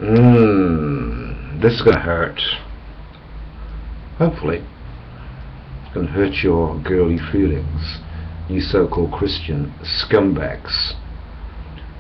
This is going to hurt. Hopefully. It's going to hurt your girly feelings, you so-called Christian scumbags.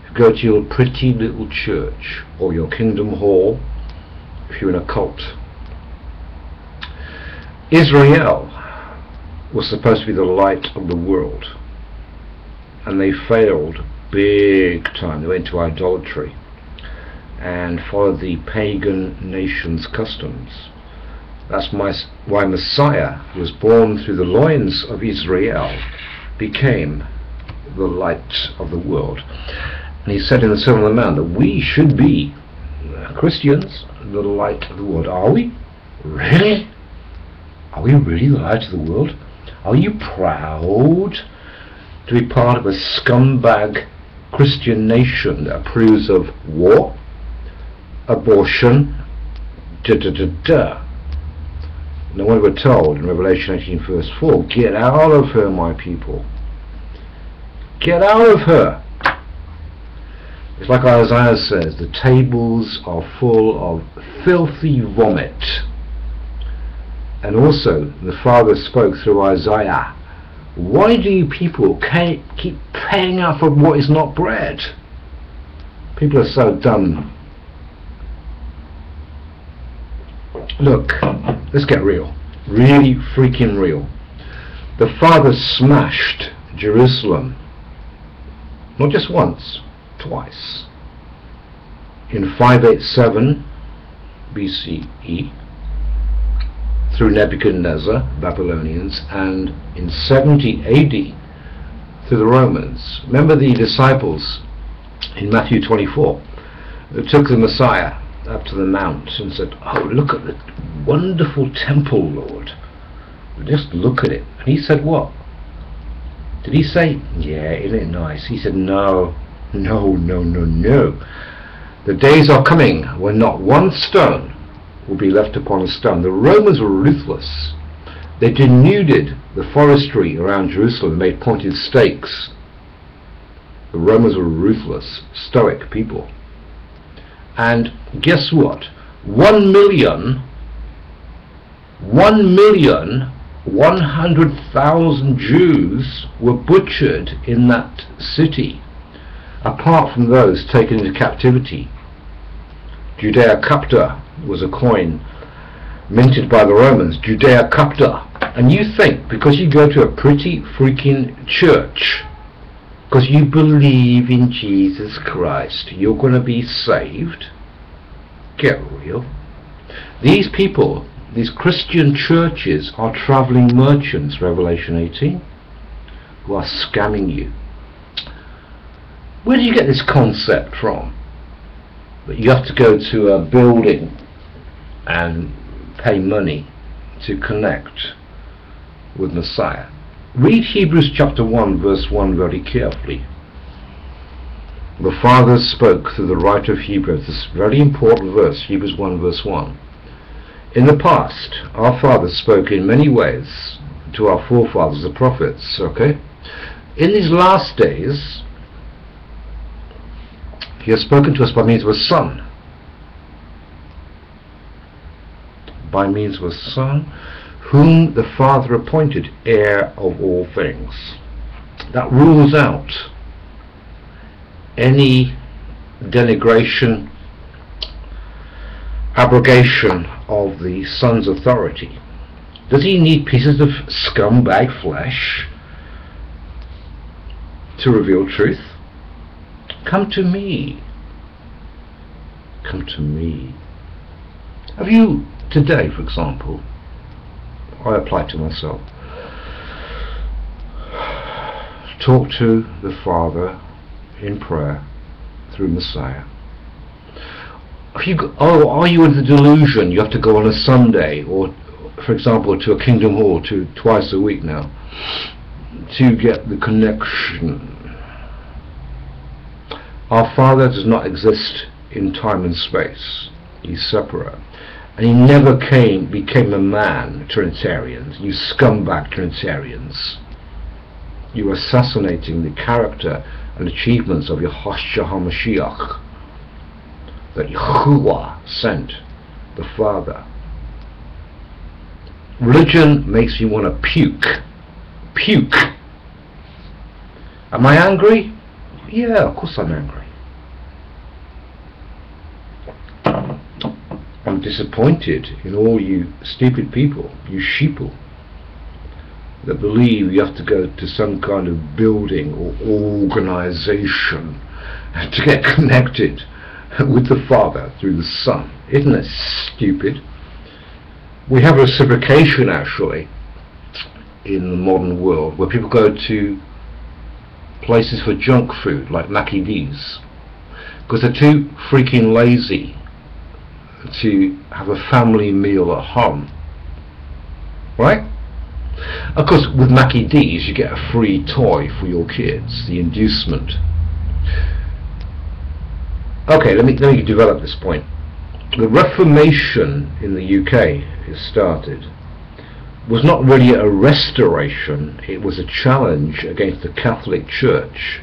If you go to your pretty little church or your kingdom hall, if you're in a cult. Israel was supposed to be the light of the world, and they failed big time. They went to idolatry and followed the pagan nation's customs. That's why Messiah, who was born through the loins of Israel, became the light of the world. And he said in the Sermon on the Mount that we should be, Christians, the light of the world. Are we? Really? Are we really the light of the world? Are you proud to be part of a scumbag Christian nation that approves of war, abortion, No wonder we're told in Revelation 18 verse 4, get out of her, my people. Get out of her. It's like Isaiah says, the tables are full of filthy vomit. And also, the Father spoke through Isaiah, why do you people keep paying out for what is not bread? People are so dumb. Look, let's get real. Really freaking real. The Father smashed Jerusalem. Not just once, twice. In 587 BCE, through Nebuchadnezzar, Babylonians, and in 70 AD through the Romans. Remember the disciples in Matthew 24 that took the Messiah up to the mount and said, oh, look at the wonderful temple, Lord. Just look at it. And he said, what? Did he say, yeah, isn't it nice? He said, no. The days are coming when not one stone will be left upon a stone. The Romans were ruthless. They denuded the forestry around Jerusalem and made pointed stakes. The Romans were ruthless, stoic people. And guess what? 1,100,000 Jews were butchered in that city, apart from those taken into captivity. Judea Capta was a coin minted by the Romans, Judea Capta. And you think, because you go to a pretty freaking church, because you believe in Jesus Christ, you're going to be saved? Get real. These people, these Christian churches, are travelling merchants, Revelation 18, who are scamming you. Where do you get this concept from? That you have to go to a building and pay money to connect with Messiah. Read Hebrews chapter 1 verse 1 very carefully. The Father spoke through the writer of Hebrews, this very important verse, Hebrews 1 verse 1. In the past, our Father spoke in many ways to our forefathers, the prophets, okay? In these last days, He has spoken to us by means of a Son. By means of a Son, whom the Father appointed heir of all things. That rules out any denigration, abrogation of the Son's authority. Does He need pieces of scumbag flesh to reveal truth? Come to me. Come to me. Have you today, for example, I apply to myself, talk to the Father in prayer through Messiah? Are you in the delusion you have to go on a Sunday, or for example to a Kingdom Hall twice a week now, to get the connection? Our Father does not exist in time and space. He's separate. And He never became a man, Trinitarians. You scumbag Trinitarians. You are assassinating the character and achievements of Yahushua HaMashiach. that Yahuwah sent, the Father. Religion makes me want to puke. Puke. Am I angry? Yeah, of course I'm angry. I'm disappointed in all you stupid people, you sheeple, that believe you have to go to some kind of building or organization to get connected with the Father through the Son. Isn't that stupid? We have reciprocation actually in the modern world, where people go to places for junk food like Mackie D's because they're too freaking lazy to have a family meal at home, right? Of course, with Mackie D's you get a free toy for your kids, the inducement. Okay, let me develop this point. The Reformation in the UK started was not really a restoration, it was a challenge against the Catholic Church,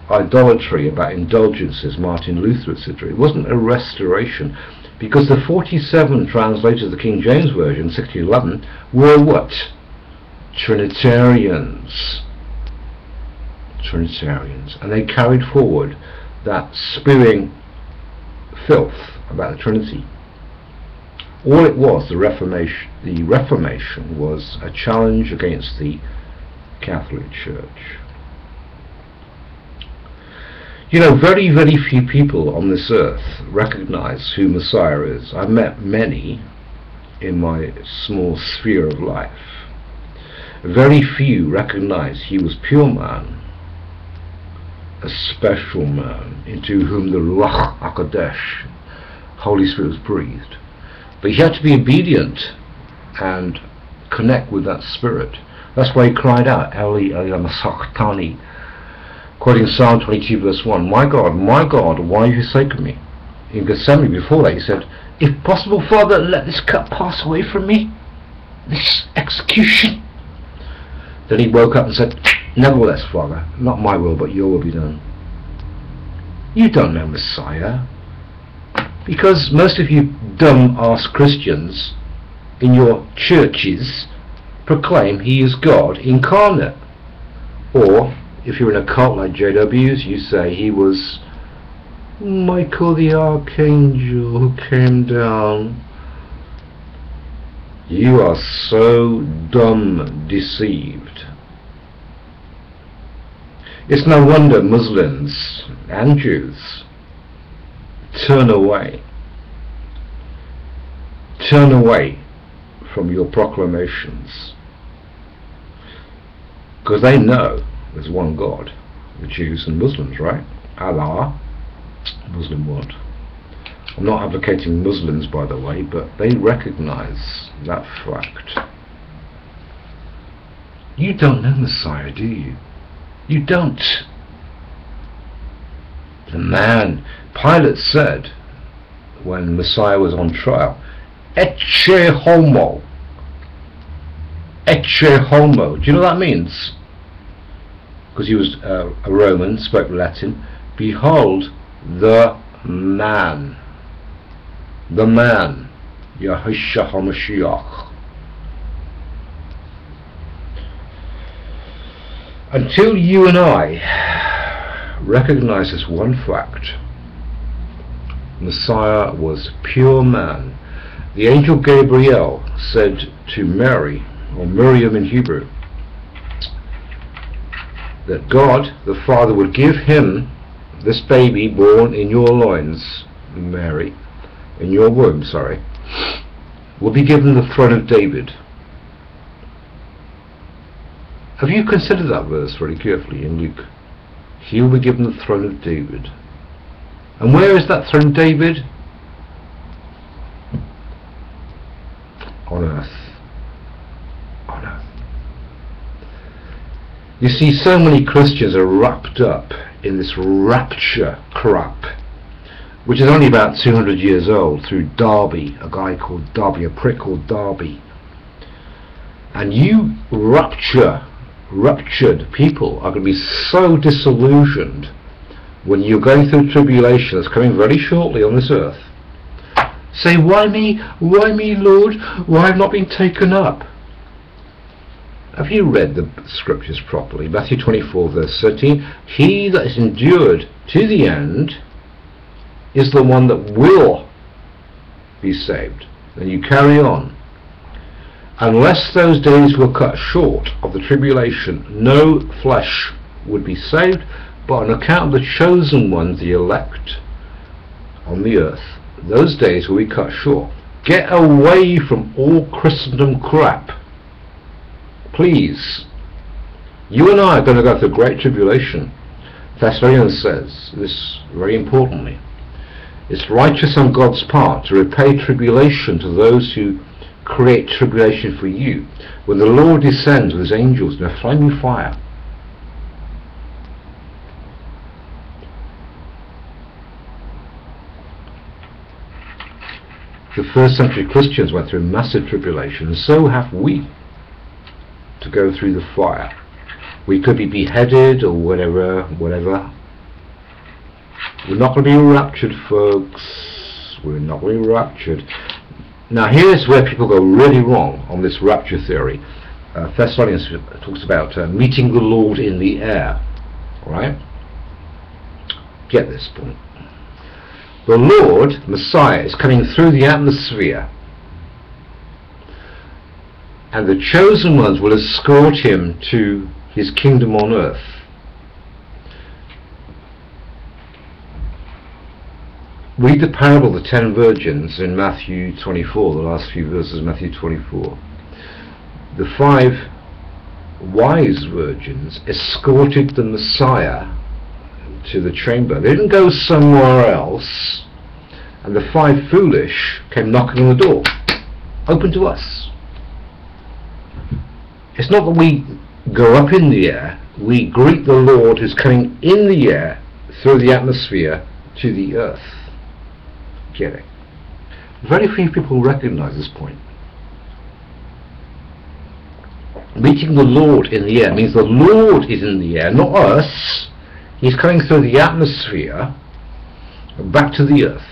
idolatry about indulgences, Martin Luther, etc. It wasn't a restoration, because the 47 translators of the King James Version, 1611, were what? Trinitarians. Trinitarians. And they carried forward that spewing filth about the Trinity. All it was, the Reformation was a challenge against the Catholic Church. You know, very, very few people on this earth recognize who Messiah is. I've met many in my small sphere of life. Very few recognize he was pure man, a special man, into whom the Ruach HaKodesh, Holy Spirit, was breathed. But he had to be obedient and connect with that Spirit. That's why he cried out, Eli, Eli, lama sabachthani, quoting Psalm 22 verse 1, my God, why have you forsaken me? In Gethsemane before that he said, if possible, Father, let this cup pass away from me, this execution. Then he woke up and said, nevertheless, Father, not my will but your will be done. You don't know Messiah, because most of you dumb-ass Christians in your churches proclaim he is God incarnate. Or, if you're in a cult like JW's, you say he was Michael the Archangel who came down. You are so dumb deceived. It's no wonder Muslims and Jews turn away from your proclamations, because they know there's one God, the Jews and Muslims, right? Allah, Muslim word. I'm not advocating Muslims, by the way, but they recognize that fact. You don't know Messiah, do you? You don't. The man, Pilate said when Messiah was on trial, Ecce homo. Ecce homo. Do you know what that means? Because he was a Roman, spoke Latin. Behold the man. The man. Yahushua HaMashiach. Until you and I recognize this one fact, Messiah was pure man. The angel Gabriel said to Mary, or Miriam in Hebrew, that God the Father would give him, this baby born in your loins, Mary, in your womb, will be given the throne of David. Have you considered that verse very carefully in Luke? He will be given the throne of David. And where is that throne of David? On earth. On earth. You see, so many Christians are wrapped up in this rapture crap, which is only about 200 years old, through Darby, a guy called Darby, a prick called Darby. And you raptured people are going to be so disillusioned when you're going through tribulation that's coming very shortly on this earth, say, why me, Lord, why have not been taken up? Have you read the scriptures properly? Matthew 24 verse 13, he that is endured to the end is the one that will be saved. And you carry on. Unless those days were cut short of the tribulation, no flesh would be saved, but on account of the chosen ones, the elect on the earth, those days will be cut short. Get away from all Christendom crap. Please. You and I are going to go through great tribulation. Thessalonians says this very importantly. It's righteous on God's part to repay tribulation to those who create tribulation for you, when the Lord descends with his angels in a flaming fire. The first century Christians went through massive tribulation, and so have we to go through the fire. We could be beheaded or whatever. We're not going to be raptured, folks. We're not going to be raptured. Now here's where people go really wrong on this rapture theory. Thessalonians talks about meeting the Lord in the air. Right? Get this point. The Lord, Messiah, is coming through the atmosphere, and the chosen ones will escort him to his kingdom on earth. Read the parable of the 10 virgins in Matthew 24, the last few verses of Matthew 24. The 5 wise virgins escorted the Messiah to the chamber. They didn't go somewhere else, and the 5 foolish came knocking on the door. Open to us. It's not that we go up in the air, we greet the Lord who's coming in the air through the atmosphere to the earth. Get it? Very few people recognize this point. Meeting the Lord in the air means the Lord is in the air, not us. He's coming through the atmosphere back to the earth.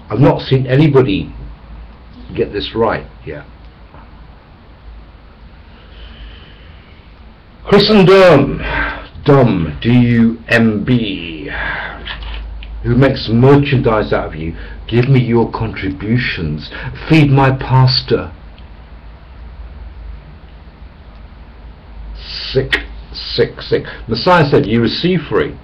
I've not seen anybody get this right yet. Christendom, dumb, D-U-M-B, who makes merchandise out of you. Give me your contributions. Feed my pastor. Sick, sick, sick. Messiah said, you receive free,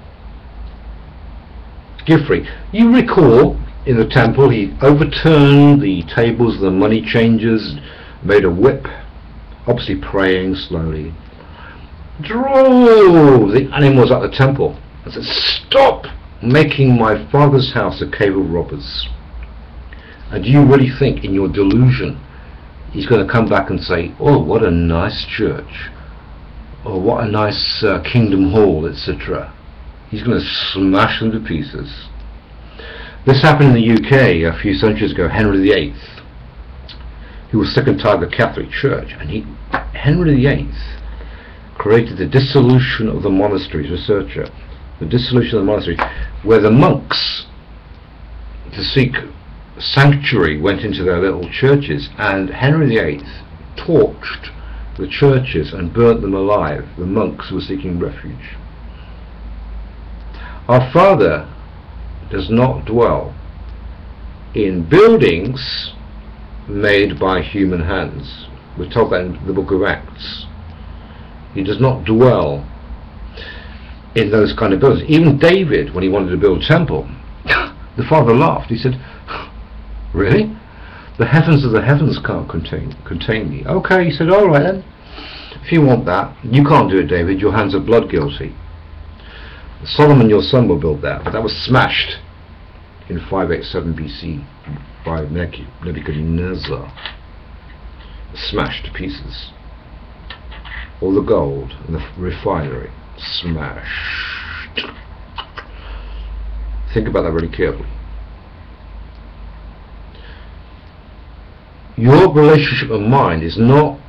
give free. You recall in the temple he overturned the tables of the money changers, made a whip, obviously praying slowly, drove the animals out of the temple and said, stop making my father's house a cave of robbers. And do you really think in your delusion he's going to come back and say, oh, what a nice church, or what a nice kingdom hall, etc. He's going to smash them to pieces. This happened in the UK a few centuries ago. Henry VIII, who was sick and tired of the Catholic Church, and Henry VIII created the dissolution of the monasteries, researcher, the dissolution of the monastery, where the monks, to seek sanctuary, went into their little churches, and Henry VIII torched the churches and burnt them alive, the monks who were seeking refuge. Our Father does not dwell in buildings made by human hands. We're told that in the book of Acts. He does not dwell in those kind of buildings. Even David, when he wanted to build a temple, the Father laughed. He said, really? The heavens of the heavens can't contain me. Okay, he said, all right then. If you want that, you can't do it, David. Your hands are blood guilty. Solomon, your son, will build that, but that was smashed in 587 BC by Nebuchadnezzar. Smashed to pieces. All the gold in the refinery smashed. Think about that really carefully. Your relationship of mind is not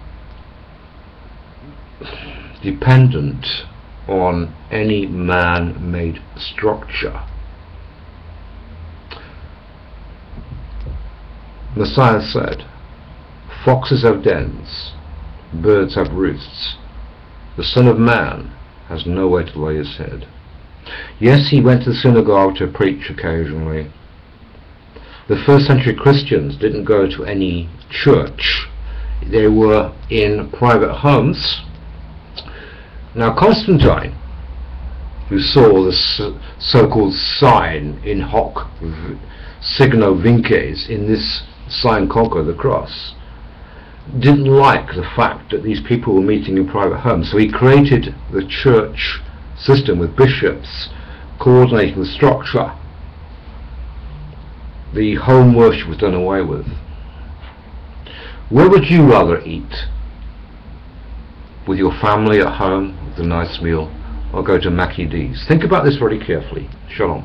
dependent on any man-made structure. Messiah said, "Foxes have dens, birds have roosts. The Son of Man has nowhere to lay his head." Yes, he went to the synagogue to preach occasionally. The first century Christians didn't go to any church. They were in private homes. Now Constantine, who saw the so-called sign in hoc signo vinces, in this sign conquer the cross, didn't like the fact that these people were meeting in private homes, so he created the church system with bishops coordinating the structure. The home worship was done away with. Where would you rather eat? With your family at home, with a nice meal, or go to Mackie D's? Think about this very carefully. Shalom.